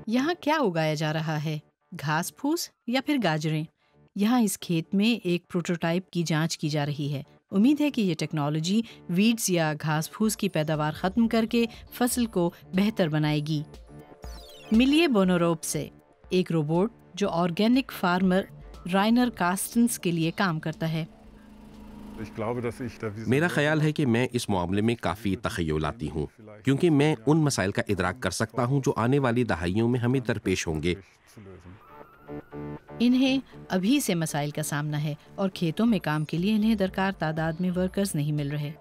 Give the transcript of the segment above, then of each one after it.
यहाँ क्या उगाया जा रहा है? घास फूस या फिर गाजरें? यहाँ इस खेत में एक प्रोटोटाइप की जांच की जा रही है। उम्मीद है कि ये टेक्नोलॉजी वीड्स या घास फूस की पैदावार खत्म करके फसल को बेहतर बनाएगी। मिलिए बोनोरोप से, एक रोबोट जो ऑर्गेनिक फार्मर राइनर कास्टन्स के लिए काम करता है। मेरा ख्याल है कि मैं इस मामले में काफ़ी तख़य्युलाती हूँ, क्योंकि मैं उन मसाइल का इदराक कर सकता हूँ जो आने वाली दहाइयों में हमें दरपेश होंगे। इन्हें अभी से मसाइल का सामना है और खेतों में काम के लिए इन्हें दरकार तादाद में वर्कर्स नहीं मिल रहे।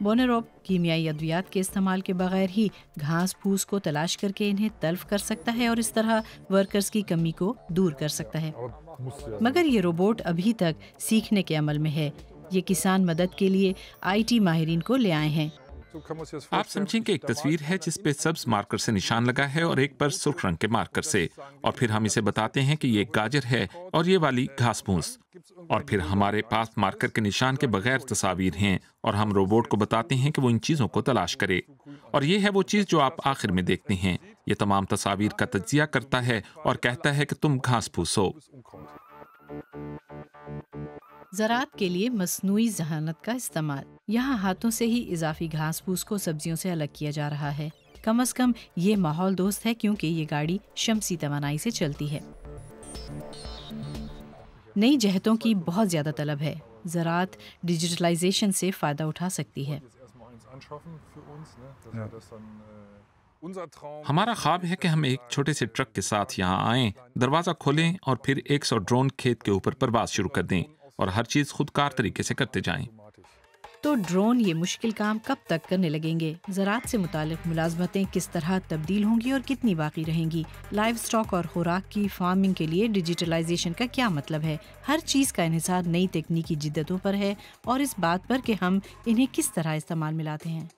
बोनेरोप कीमियाई अद्वियात के इस्तेमाल के बगैर ही घास फूस को तलाश करके इन्हें तल्फ कर सकता है और इस तरह वर्कर्स की कमी को दूर कर सकता है। मगर ये रोबोट अभी तक सीखने के अमल में है। ये किसान मदद के लिए IT माहिरीन को ले आए हैं। आप समझें कि एक तस्वीर है जिस पे सब्ज मार्कर से निशान लगा है और एक पर सुर्ख रंग के मार्कर से, और फिर हम इसे बताते हैं कि ये गाजर है और ये वाली घास फूस, और फिर हमारे पास मार्कर के निशान के बगैर तस्वीर हैं और हम रोबोट को बताते हैं कि वो इन चीज़ों को तलाश करे। और ये है वो चीज़ जो आप आखिर में देखते हैं। ये तमाम तस्वीर का तज्जिया करता है और कहता है कि तुम घास फूस हो। ज़राअत के लिए मस्नूई ज़हानत का इस्तेमाल। यहाँ हाथों से ही इजाफी घास फूस को सब्जियों से अलग किया जा रहा है। कम अज़ कम ये माहौल दोस्त है क्योंकि ये गाड़ी शमसी तवानाई से चलती है। नई जहतों की बहुत ज़्यादा तलब है। ज़राअत डिजिटलाइजेशन से फ़ायदा उठा सकती है। हमारा ख्वाब है कि हम एक छोटे से ट्रक के साथ यहाँ आएं, दरवाज़ा खोलें और फिर 100 ड्रोन खेत के ऊपर परवाज़ शुरू कर दें और हर चीज़ खुदकार तरीके से करते जाएं। तो ड्रोन ये मुश्किल काम कब तक करने लगेंगे? ज़राअत से मुतालिक मुलाज़मतें किस तरह तब्दील होंगी और कितनी बाकी रहेंगी? लाइव स्टॉक और खुराक की फार्मिंग के लिए डिजिटलाइजेशन का क्या मतलब है? हर चीज़ का इन्हिसार नई तकनीकी जिद्दतों पर है और इस बात पर कि हम इन्हें किस तरह इस्तेमाल में लाते हैं।